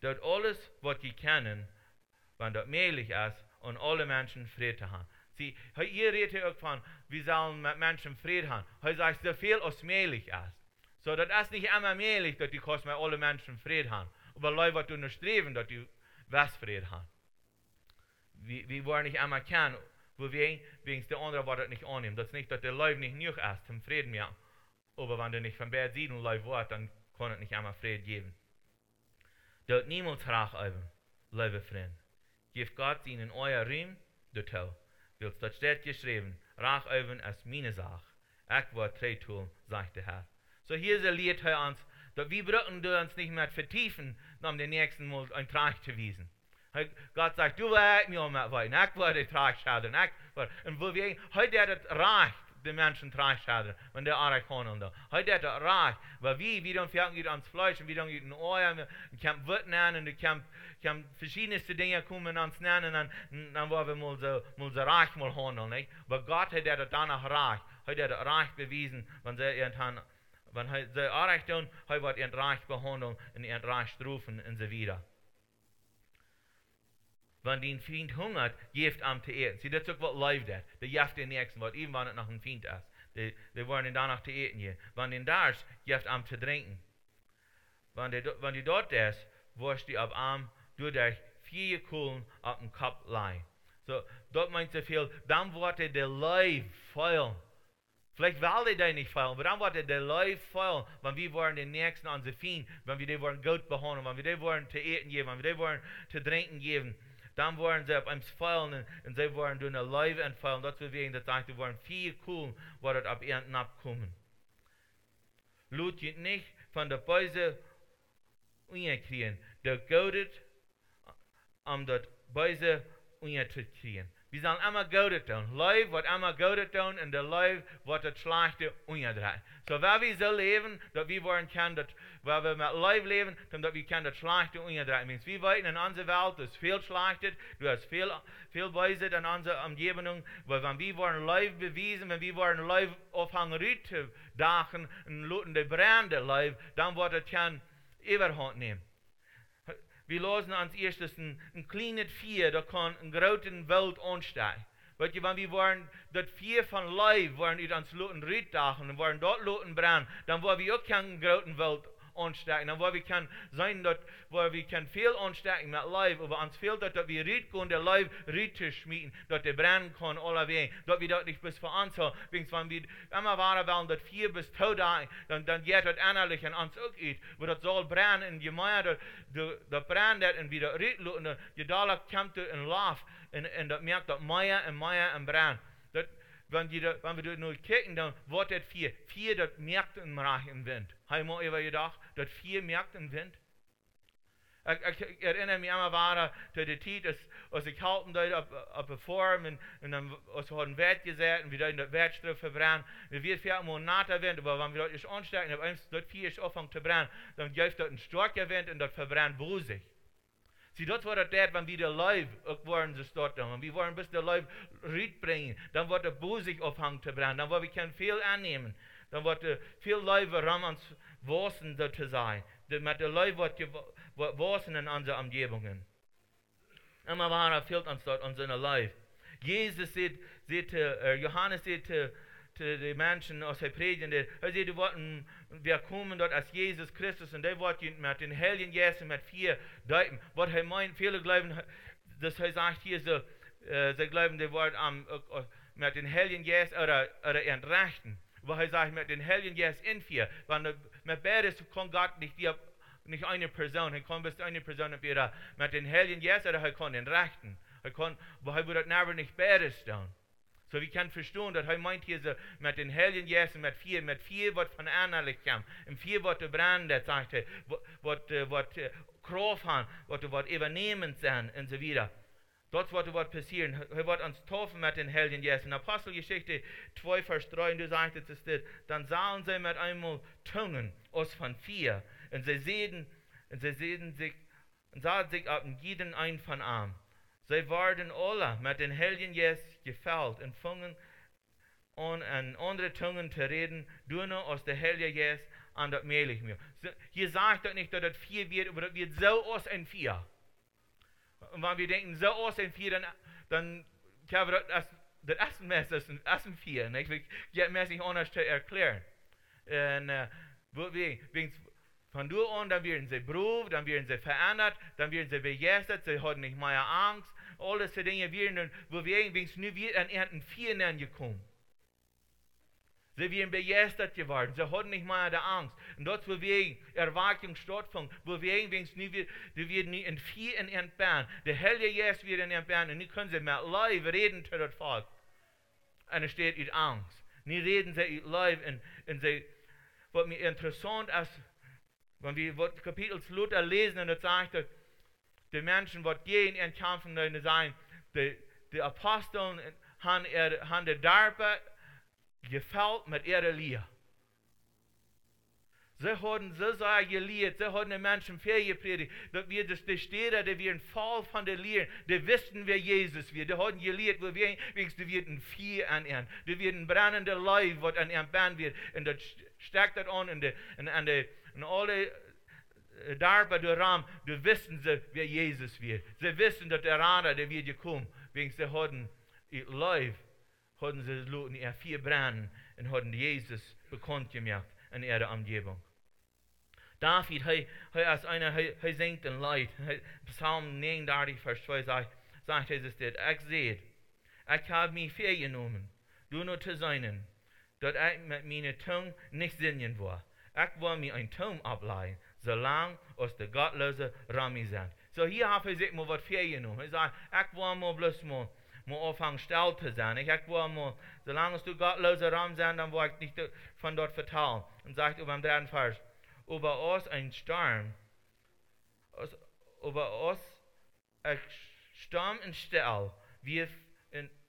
Dort alles, was wir kennen, wenn das möglich ist, und alle Menschen Frieden haben. Sie, ihr redet auch von, wir sollen mit Menschen Frieden haben. Er sagt, so viel als möglich ist. So, das ist nicht immer möglich, dass die mit alle Menschen Frieden haben. Aber Leute, was du nur streben, dass die was Frieden haben. Wir wollen nicht immer kennen, wo wir wegen der andere was das nicht annehmen. Das ist nicht, dass der Leib nicht genug ist zum Frieden mehr. Aber wenn du nicht von Bert sieht und Leib wird, dann kann es nicht immer Frieden geben. Dort niemals Rach üben, liebe Freunde. Gebt Gott ihnen euer Ruhm, der Tau. Willst das steht geschrieben, Rach üben ist meine Sache. Ich war drei tun, sagt der Herr. So hier ist ein Lied für uns, dass wir brauchen uns nicht mehr vertiefen, um den nächsten Mal ein Trag zu wiesen. Gott sagt, du wirst mir auch mit weinen, ich werde Trag schadern, und wo wir, heute hat es reicht, die Menschen Trag schadern, wenn der Arach kommt da. Heute hat es reicht, weil wir dann fällt ans Fleisch, und wir dann in Ohr, wir können Wörter nennen, und wir können verschiedenste Dinge kommen ans Nennen, und dann wollen wir mal so reich mal handeln, nicht? Aber Gott hat es danach reich, heute hat er reich bewiesen, wenn sie Arach tun, heute wird er reich behandeln, und er reich strufen, und so weiter. Wenn die ein Feind hungert, geeft am zu eten. Sie, das ist auch was läuft das. Der jeft den nächsten, was eben wenn es noch ein Feind ist. Die wollen ihn danach zu eten gehen. Wenn den da ist, geeft am zu trinken. Wenn die dort ist, wirst die auf Arm durch 4 Kohlen auf dem Kopf leihen. So, dort meint so viel, dann wird der Leib voll. Vielleicht will der nicht voll, aber dann wird der Leib voll, wenn wir wollen den nächsten an sie Feind, wenn wir die wollen Gott behandeln, wenn wir die wollen zu eten geben, wenn wir die wollen zu trinken geben. dann waren sie auf einem Fallen und sie waren durch eine Live entfallen. Das wegen, das sagt, sie waren viel cool, war das ab Ernten abkommen. Lut geht nicht von der Beuse unkriegen. Der Gaudet, das Beuse unkriegen. Wir sollen immer Gaudet tun. Live wird immer Gaudet tun und der Live wird das Schlechte unkriegen. So, wenn wir so leben, dass wir wollen können, weil wir mit Live leben, dann dass wir können das Schlechte unkriegen. Wir weiten in unserer Welt, das ist viel Schlechtes, du hast viel Weise in unserer Umgebung, weil wenn wir wollen Live beweisen, wenn wir wollen Live aufhängen, Ritte, Dachen, und luten die Brände Live, dann wird das kein Überhand nehmen. Wir lassen uns erstens ein kleines Vieh, da kann ein großen Welt ansteigen. Weil wenn wir wollen, das Vieh von Leib wollen wir uns luten Rieddachen und wollen dort luten brennen, dann wollen wir auch keinen großen Welt ansteigen. Dann wollen wir kann sein, dass wir kann viel ansteigen mit Leib, aber uns fehlt, dass wir Ried können, der Leib Ried zu schmieden, dass der brennen kann, alle Wege, dass wir das nicht bis für uns haben. Wenn wir immer wahr wollen, dass Vieh bis tot dann geht das innerlich an uns auch geht, wo das soll brennen, und je mehr das brennt und wieder Ried luten, je daler kommt in Lauf, und das merkt, dass mehr und brennen. Wenn wir dort nur kicken, dann wird das Vieh, das merkt im Wind. Habe ich mal über gedacht, das Vieh merkt im Wind. Ich erinnere mich immer wieder, dass die Zeit, als ich halten dort auf der Form und dann als wir einen Wert gesetzt und wir dort in der Wertstoff verbrennen, wir werden mal nach der Wind, aber wenn wir dort nicht anstecken, und das Vieh ist anfangen zu brennen, dann gibt es ein starker Wind und das verbrennt bosig. Sieh, das war das, wenn wir der Leib wollen, das dort und wir wollen bis der Leib Ried bringen, dann wird der bosig aufhängen zu brennen, dann wollen wir kein viel annehmen, dann wird viel Leib ram uns wasen zu sein, mit der Leib wird wasen in unseren Umgebungen. Immer war fehlt uns dort unser Leib. Jesus Johannes sagt zu den Menschen aus der Predigt, er sagt, wir kommen dort als Jesus Christus und der wird mit den Heiligen Geist mit 4 deuten. Was er meint, viele glauben, dass er sagt hier so, sie glauben, der wird mit den Heiligen Geist oder entrechten. Aber er sagt, mit den Heiligen Geist in 4. Wenn mit beides kann Gott nicht eine Person, er kann bis eine Person entweder mit den Heiligen Geist oder er kann entrechten. Aber er wird das nicht beides tun. So wir können verstehen, dass er meint hier so mit den Heiligen Geist mit 4 wird von innerlich kommen. Im 4 wird brennen, das sagt er, wird Kraft haben, wird übernehmend sein und so weiter. Dort wird passieren. Er wird uns taufen mit den Heiligen Geist. In Apostelgeschichte 2, Vers 3, und du sagst es dort, dann sahen sie mit einmal Zungen aus von 4 und sie sahen sich auf jeden einen von Arm. Sie waren alle mit den Heiligen Geist gefällt und fingen an andere Zungen zu reden, nur aus der Heilige Geist an das Mehlig mir. Hier sagt das nicht, dass das 4 wird, aber das wird so aus ein 4. Und wenn wir denken, so aus ein 4, dann können wir das erste Mess ist ein ersten 4. Ich will jetzt mäßig anders zu erklären. Und von du an, dann werden sie berufen, dann werden sie verändert, dann werden sie begeistert, sie haben nicht mehr Angst. Alles diese Dinge werden, wo wir wenigstens nur wieder an Ernten 4 gekommen. Sie werden begeistert geworden, sie haben nicht mehr die Angst. Und dort, wo wir Erwartung stattfinden, wo wir wenigstens nie in 4 entbehren, der Heilige Geist wird entbehren, und nie können sie mit Leib reden zu das Volk. Und es steht in Angst. Nie reden sie in Leib, und sie, was mir interessant ist, wenn wir das Kapitel Luther lesen, und das sagt, die Menschen, die gehen in Kämpfen, sein, die Aposteln haben die Darbe gefällt mit ihrer Liebe. Sie haben so sehr gelehrt, sie haben den Menschen viel gepredigt, dass wir die Städte, die wir voll von der Lehre, die wissen, wer Jesus wird. Die haben gelehrt, wo wir werden viel an ihn. Die werden brennende Leib, was an ihm brennen wird. Und das steckt das an, und alle Darbe der Raum, die wissen sie, wer Jesus wird. Sie wissen, dass der Rader, der wird gekommen, wegen sie haben ihr Leib, haben sie in ihr 4 brennen und haben Jesus bekannt gemacht in ihrer Umgebung. David, als einer, singt ein Lied, Psalm 39, Vers 2 sagt Jesus das, ich sehe, ich habe mich vorgenommen, du nur zu sein, dass ich mit meiner Zunge nicht singen will. Ich will mir ein Ton ableihen, solange aus der Gottlose Rami sind. So hier habe ich sich mal was vorgenommen. Ich sage, ich will mal bloß mal anfangen, still zu sein. Ich will mal, solange du gottlose Raum sein, dann will ich nicht von dort vertrauen. Und sagt über den 3. Vers, über uns ein Sturm, über uns ein Sturm und Still, wie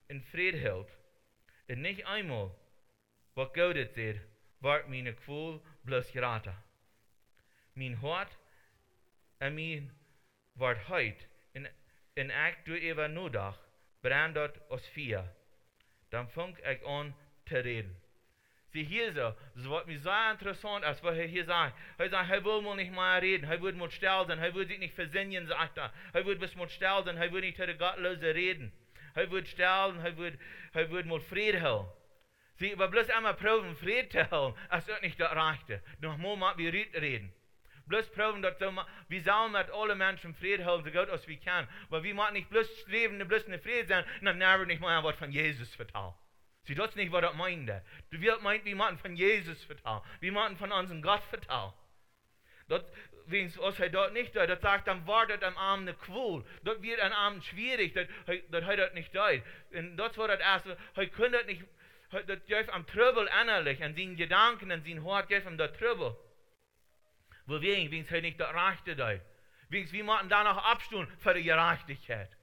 in Fried hält. Und nicht einmal, was Gott sieht, wird meine Qual bloß geraten. Mein Hort und mein Wort heut, in ich du über Nodach, brennt dort aus Feuer. Dann fang ich an zu reden. Sieh hier so, das wird mir sehr interessant, als was er hier sagt. Er sagt, er will mal nicht mal reden, er wird mal still sein, er wird sich nicht versinnen, sagt er. Er wird bis mal still sein, er wird nicht zu der Gottlose reden. Er wird still und er wird mal Frieden haben. Sie, aber bloß einmal probieren, Frieden zu haben, als das nicht das Reichte. Noch mal wir reden. Bloß probieren, dass wir sollen mit allen Menschen Frieden haben, so gut als wir können. Weil wir machen nicht bloß streben, bloß eine Frieden sein, und dann nerven nicht mal ein Wort von Jesus vertrauen. Sie, das ist nicht, was das meint. Wir meint, wir machen von Jesus vertrauen. Wir machen von unserem Gott vertrauen. Wenigstens, was er dort nicht tut, das sagt, dann wartet am Abend eine Qual. Dort wird am Abend schwierig, dass er das nicht tut. Und das war das Erste, er könnte das nicht, das gibt am Trübel innerlich, an seinen Gedanken, an seinen Hort, gibt ihm das Trübel. Wo wenigstens er nicht das Rechte tut. Wenigstens, wir machen danach Abstunden für die Gerechtigkeit.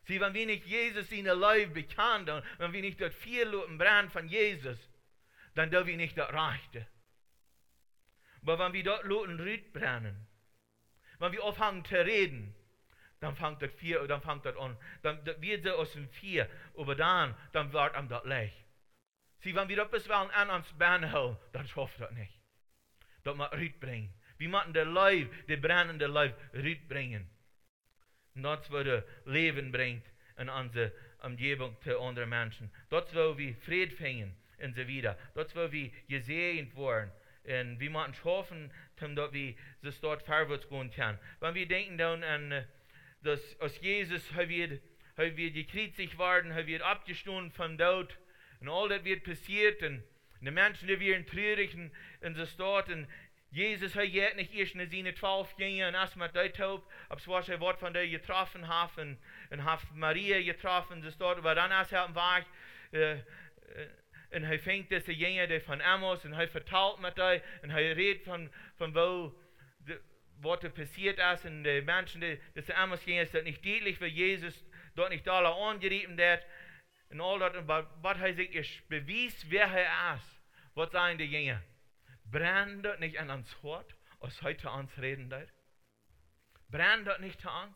Sieh, wenn wir nicht Jesus in der Leib bekannt und wenn wir nicht das Vierluten brennen von Jesus, dann dürfen wir nicht das Rechte. Aber wenn wir dort Luten Rüt brennen, wenn wir aufhören zu reden, dann fängt das an, dann wird sie aus dem Vier, aber dann wird am das Licht. Sieh, wenn wir das bis an uns Bein halten, dann schafft das nicht. Das muss Rüt bringen. Wir müssen der Leib, der brennende Leib, Rüt bringen. Und das, was das Leben bringt in unsere Umgebung zu anderen Menschen. Das, wo wir Frieden finden und so weiter. Das, wo wir gesegnet werden. Und wir müssen hoffen, dass wir das dort vorwärts gehen können. Wenn wir denken dann an, dass aus Jesus wir gekreuzigt worden, wird abgestoßen vom Tod. Und all das wird passiert. Und die Menschen, die werden traurig und so dort. Und Jesus hat jetzt nicht erst in seine 12 Jahre und erst mit der Taub, ob es was er Wort von der getroffen hat und hat Maria getroffen, das dort, aber dann erst am Weg, und er fängt diese Jünger, die von Amos, und er vertalt mit der, und er redet von wo, was passiert ist, und die Menschen, die Amos Jünger, ist das nicht deutlich, weil Jesus dort nicht alle angerieben hat, und all das, und was er sich bewies, wer er ist, was sagen die Jünger? Brennt das nicht an uns Hort, als heute uns reden wird? Brennt das nicht zu uns?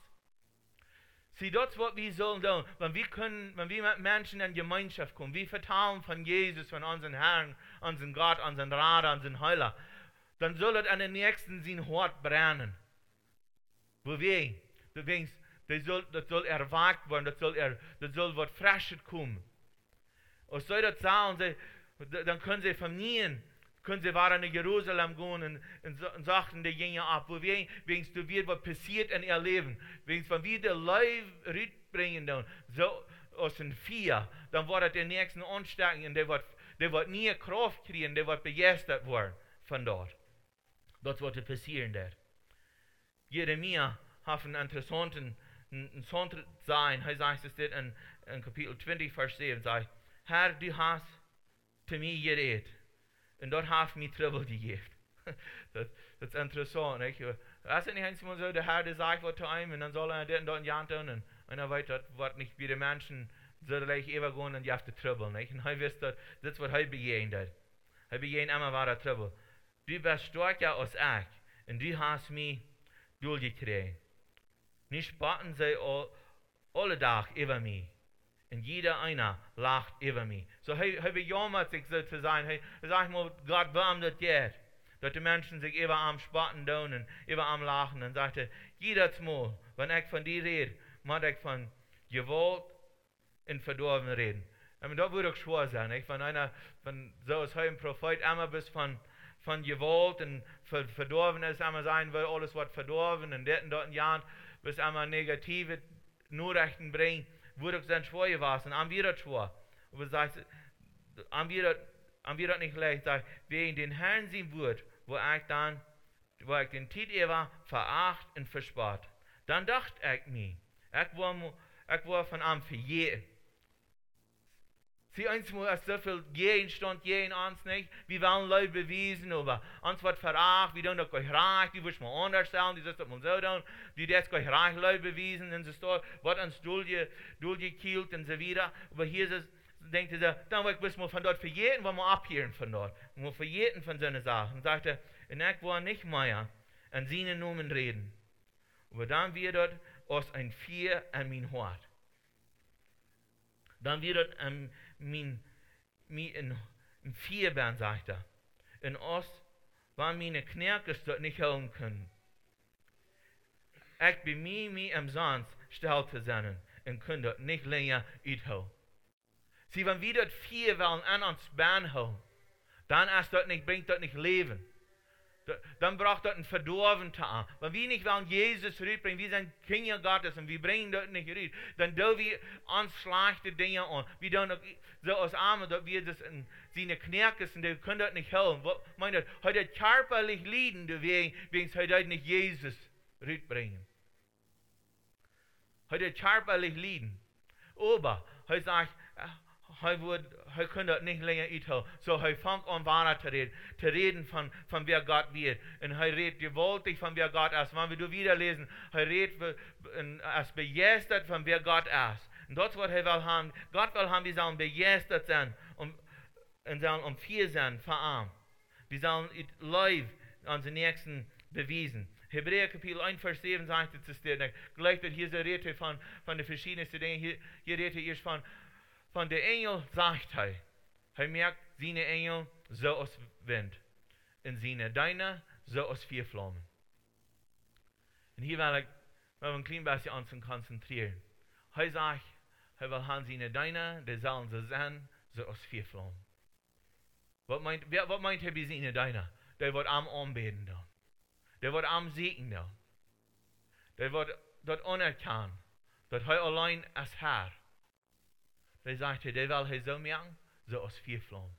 Sieh, das, was wir sollen tun, wenn wir mit Menschen in Gemeinschaft kommen, wir vertrauen von Jesus, von unserem Herrn, unseren Gott, unseren Rat, unseren Heiler, dann soll das an den Nächsten sein Hort brennen. Wovon? Das soll erwagt werden, das soll was Frisches kommen. Und soll das sagen, dann können sie von mir, können sie weiter nach Jerusalem gehen und sagten die Jünger ab, wo wenigstens du wird, was passiert in ihr Leben. Wenigstens, wenn wir der Leib bringen, dann, so aus den Vier, dann wird der Nächsten anstecken und der wird nie Kraft kriegen, der wird begeistert werden von dort. Das wird passieren dort. Jeremia hat einen interessanten Song sein, er sagt es dort in Kapitel 20, Vers 7, sagt, Herr, du hast zu mir geredet. Und dort hat mir Trouble gegeben. das ist interessant. Nicht? Das ist nicht einmal so, der Herr der sagt, was zu einem, und dann soll er dort und ja tun, und er weiß, das wird nicht wie die Menschen so gleich übergehen und die haben Trouble. Nicht? Und er weiß, das ist, was er begehen hat. Er begehen immer weiter Trouble. Du bist stärker als ich, und du hast mich durchgekriegt. Nicht spotten sie alle Tag über mich. Und jeder einer lacht über mich. So er bejammert sich so zu sein. Er sagt mal, Gott, warum das geht? Dass die Menschen sich über am spotten tun und über am lachen. Und sagte, jedes Mal, wenn ich von dir rede, muss ich von Gewalt und Verdorben reden. Aber da würde ich schwör sein. Nicht? Wenn so als ein Prophet immer bis von Gewalt und Verdorben ist, einmal sein will, alles wird verdorben und dort in Jahren, bis einmal negative Nachrichten bringt, würde ich dann schwör gewesen, haben wir das schwör. Aber sagt, haben wir das nicht leicht, sagt, wegen den Herrn sein Wort, wo ich den Titel veracht und verspart. dann dacht ich mir, ich war von am verjähren. Sie eins muss so viel Gegenstand gehen uns nicht. Wir wollen Leute beweisen, aber uns wird veracht, wir tun doch gleich reich, die wirst mal anders stellen, die das mal so tun, die das gleich reich Leute beweisen, und so wird uns durchgekillt und so weiter. Aber hier ist es, denkt er, dann wird ich mal von dort verjähren, wollen wir abhören von dort. Und wir verjähren von seinen Sachen. Und sagte, und ich war nicht mehr an seinen Namen reden. Aber dann wird dort aus ein Vier an mein Hort. Dann wird dort ein Vierband, sagt er. In Ost waren meine Knärkes dort nicht hören können. Ich bin mir am Sonst still zu sein und kann dort nicht länger uithouden. Sie, wenn wir dort vier wollen an uns Bahn holen, dann bringt dort nicht Leben. Dann braucht dort ein Verdorben an. Wenn wir nicht wollen Jesus rüberbringen, wir sind Kinder Gottes und wir bringen dort nicht rüber, dann tun wir uns schlechte Dinge an. Wir tun so aus Armen, dass wir das in seine Knärkes und die können dort nicht helfen. Meint ihr, heute körperlich leiden, wegen heute nicht Jesus rüberbringen. Heute körperlich leiden. Aber, heute sagt, hij kann das nicht länger uithouden. So, hij fängt an wahr zu reden von wer Gott wird. Und er redet gewaltig von wer Gott ist. Wenn wir du wieder lesen, er redet als begeistert von wer Gott ist. Und das, was er will haben, Gott will haben, wir sollen begeistert sein und sollen viel sein, verarmt. Wir sollen live unseren Nächsten beweisen. Hebräer Kapitel 1, Vers 7 sagt es dir, gleich wird hier so Rede von den verschiedensten Dingen, hier redet ihr von der Engel, sagt er merkt, seine Engel so aus Wind, und seine Deine so aus vier Flammen. Und hier will ich ein klein bisschen uns konzentrieren. Er sagt, er will haben seine Deine, die sollen so sein, so aus vier Flammen. Was meint er bei seine Deine? Der wird am anbeten da. Der wird am segnen da. Der wird dort anerkennen, dass er allein als Herr. Der sagte, der will so merken, so aus vier Flammen.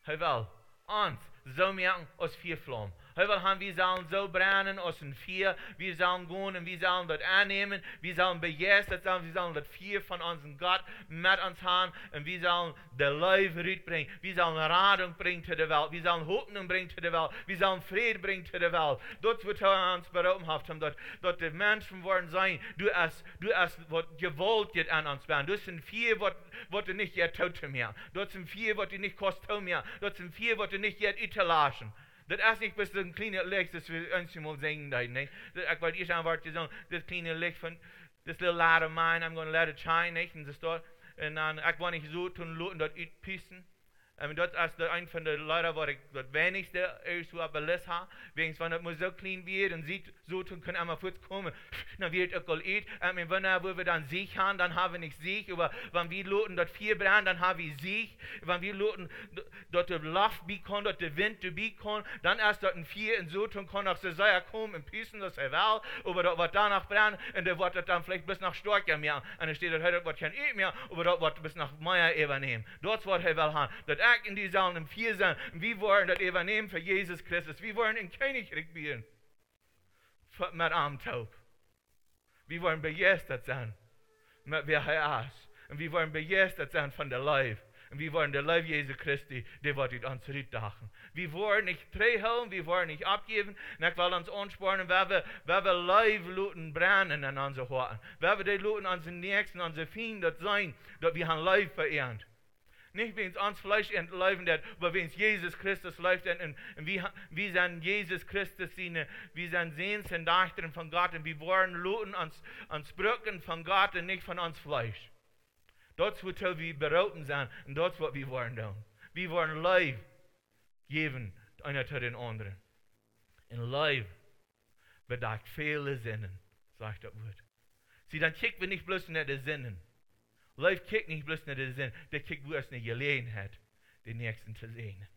Er will uns so merken, aus vier Flammen. Er will haben, wir sollen so brennen aus den vier, wir sollen gehen und wir sollen das annehmen, wir sollen begeistert sein, wir sollen das vier von unserem Gott mit uns haben und wir sollen der Leben rüberbringen, wir sollen Radung bringen zu der Welt, wir sollen Hoffnung bringen zu der Welt, wir sollen Frieden bringen zu der Welt. Dort wird er uns berufen haben, dort die Menschen wollen sein, du hast was gewollt jetzt an uns werden. Das sind vier, was du nicht jetzt tut mehr. Dort sind vier, was du nicht kostet mehr. Dort sind vier, was du nicht jetzt überlassen. Das ist nicht bis ein kleines Licht, das wir uns mal singen. Ich wollte erst einmal sagen, das kleine Licht von this little light of mine, I'm going to let it shine. Nicht? Und das dort, und dann, ich will nicht so tun, dort uitpissen. Das ist ein von den Leuten, wo ich das wenigste ist, wo ich belist habe. Wegen, wenn das so clean wird und sieht, so tun, können einmal kurz kommen, dann wird es auch eat. Wenn wir dann Sieg haben, dann haben wir nicht Sieg. Aber wenn wir loten dort vier brennen, dann haben wir Sieg. Wenn wir loten dort der Luft bekommen, dort der Wind bekommen, dann erst dort ein vier und so tun kann auch so sehr kommen und pissen, das er will. Aber dort wird danach brennen und der wird dann vielleicht bis nach Stork mehr. Und dann steht dort, heute wird kein Eat mehr, aber dort wird bis nach Meier übernehmen. Dort wird er will haben. In die sollen im Vier sein. Wir wollen das übernehmen für Jesus Christus. Wir wollen in Königreich werden. Mit Armtaub. Wir wollen begeistert sein, mit wer er ist. Und wir wollen begeistert sein von der Leib. Und wir wollen der Leib Jesu Christi, der wird uns zurückdachen. Wir wollen nicht treiben, wir wollen nicht abgeben. Und ich will uns anspornen, weil wir Leib luten brennen in unseren Horten. Weil wir die luten unseren Nächsten, unsere Feinde sein, dass wir haben Leib verehrt. Nicht wenn es uns Fleisch entläufen, aber wenn es Jesus Christus läuft, und wir sind Jesus Christus, wir sind Sehens und Dachtern von Gott, und wir wollen luten ans Brücken von Gott und nicht von uns Fleisch. Dort wird wir beraten sein, und dort was wir wollen tun. Wir wollen Leib geben, einer zu den anderen. In Leib bedeckt viele Sinnen, sagt das Wort. Sie, dann kicken wir nicht bloß nach den Sinnen. Leib kickt nicht bloß nach den Sinn, der kickt bloß eine Gelegenheit, den Nächsten zu sehen.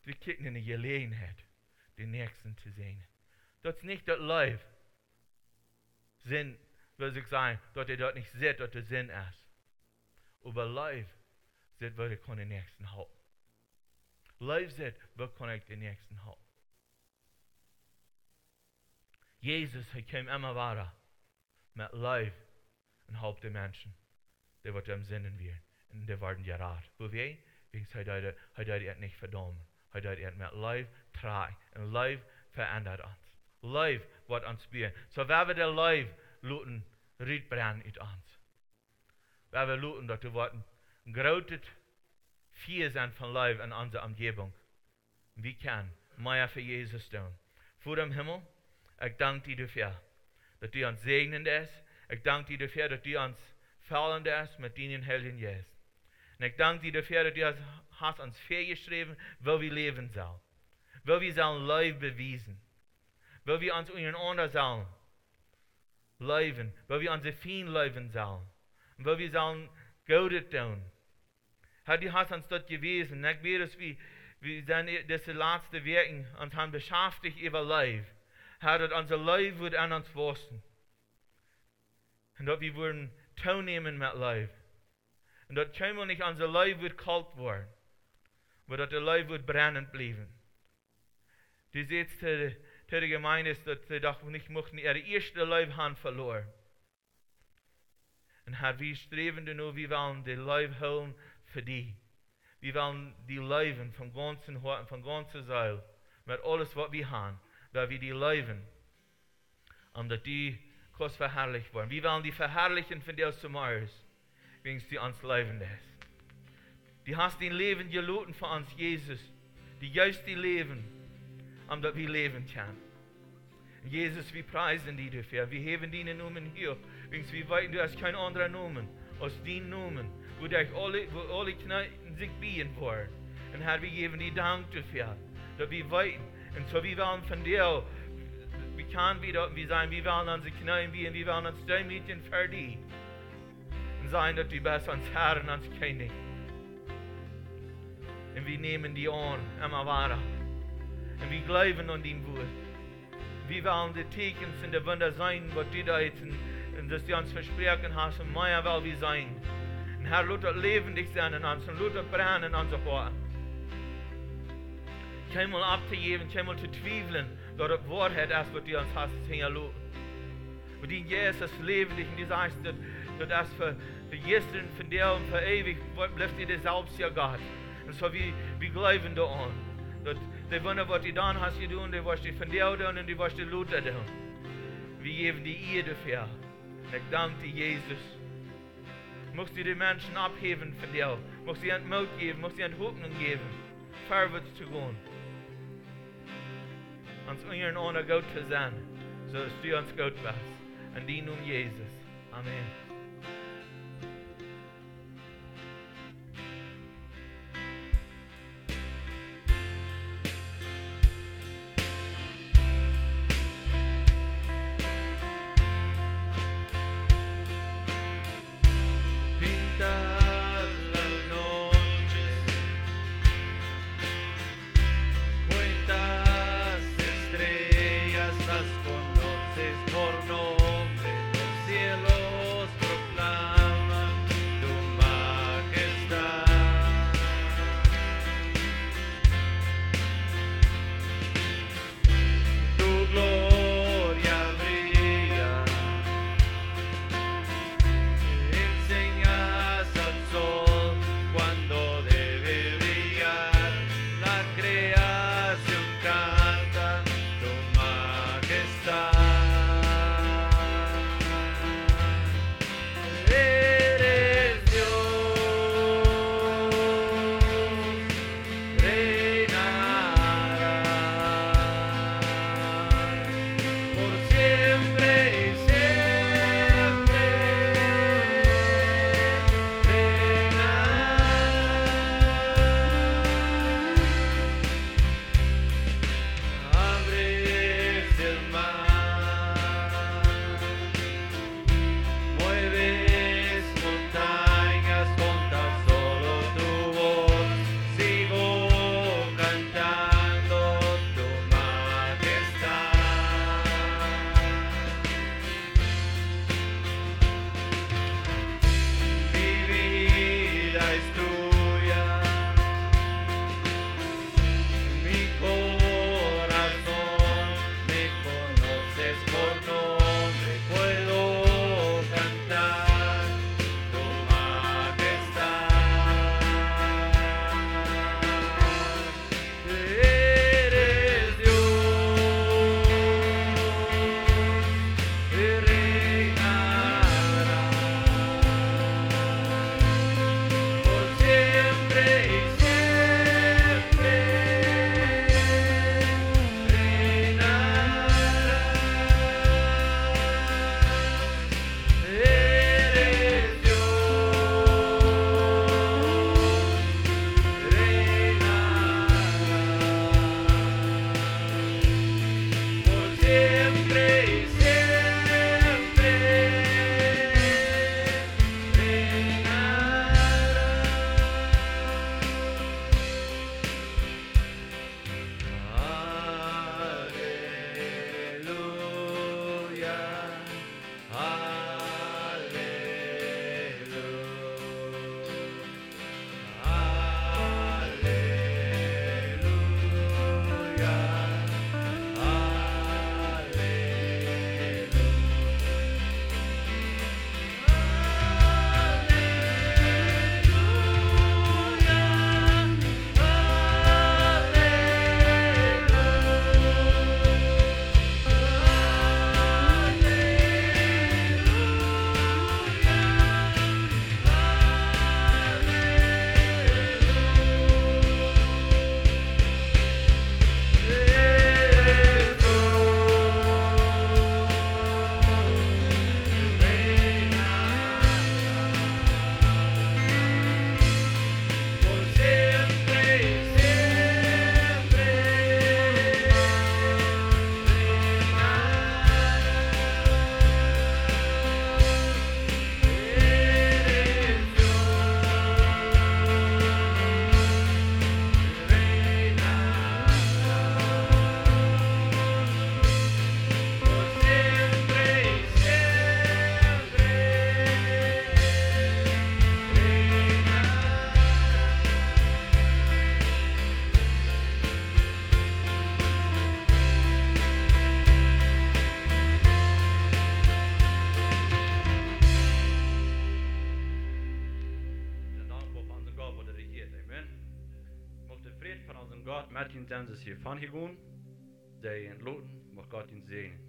Wir kicken eine Gelegenheit, den Nächsten zu sehen. Das ist nicht das Leib. Sinn, würde ich sagen, dass ihr dort nicht seht, dass der Sinn ist. Aber Leib seht, was ich den Nächsten halten. Leib seht, was kann ich den Nächsten halten. Jesus, hij kwam immer weiter mit Leib und halb die Menschen, die wat am Sinnen wir. Und die werden gerat. Wo wir? Wegen hij deed nicht verdammen. Hij deed mit Leib trei. Und Leib verändert uns. Leib wird uns spielen. So wer wir der Leib luten, riet brennen in uns. Wer wir luten, dass wir werden großes Vier sind von Leib in unserer Umgebung. Wie kann mehr für Jesus tun? Vor dem Himmel, ich danke dir dafür, dass du uns segnend ist. Ich danke dir dafür, dass du uns fallend ist mit deinen Heiligen Geist. Und ich danke dir dafür, dass du hast uns vorgeschrieben, wo wir leben sollen. Wo wir sollen Leib beweisen. Wo wir uns untereinander sollen leben. Wo wir unsere Feinde leben sollen. Und wo wir sollen Gutes tun. Herr, du hast uns dort gewesen. Ich weiß, wie sind diese letzten Wochen uns haben beschäftigt über Leib. Herr, dass unser Leib wird an uns wachsen. Und dass wir würden teilnehmen mit Leib. Und dass scheinbar nicht unser Leib wird kalt werden. Aber dass der Leib wird brennend bleiben. Du siehst, zu der Gemeinde ist, dass sie doch nicht möchten, ihre erste Leib haben verloren. Und Herr, wir streben nur, wir wollen die Leib holen für dich. Wir wollen die Leben vom ganzen Hort, von ganzer Seele, mit alles, was wir haben, weil wir die leben, und dass die kurz verherrlicht werden. Wir wollen die verherrlichen von dir zum Morgens, wegen die uns leben ist. Die hast dein Leben geloten für uns, Jesus. Die juist die Leben, dass wir leben können. Jesus, wir preisen dich dafür. Wir heben deinen Namen hier. Wegen wir weiten, du hast keinen anderen Namen als deinen Namen, wo alle Knechten sich biegen wollen. Und Herr, wir geben dir Dank dafür, dass wir weiten. Und so wir wollen von dir, wir können wieder sein, wir wollen unsere Knechten biegen, wir wollen uns demütigen für dich. Und sein, dass du bist uns Herr und uns König. Und wir nehmen die an, immer weiter. Und wir glauben an dein Wort. Wir wollen die Zeichen und die Wunder sein, was du da jetzt und dass du uns versprochen hast, und mehr will wir sein. Und Herr, lass das lebendig sein in uns und lass das brennen in unser Herz. Kein mal abzugeben, kein mal zu zweifeln, dass das Wahrheit ist, was du uns hast hingelassen. Und dein Geist ist lebendig und du sagst, dass das für gestern, für dir und für ewig bleibt dir selbst, ja Gott. Und so wir glauben da an. Dass die Wunder, was du dann hast getan, die was du von dir tun und die was du Luther tun. Wir geben die Ehre dafür. Und ich danke dir, Jesus. Möchtest du die Menschen abheben von dir. Möchtest du ihnen Mut geben, möchtest du ihnen Hoffnung geben, vorwärts zu gehen. Uns untereinander gut zu sein, so dass du uns gut bist. In deinem Namen Jesus. Amen. Conoces por nombre los cielos. God, Martin Danses hier van hier gaan. Die en loten, mag God ihn segnen.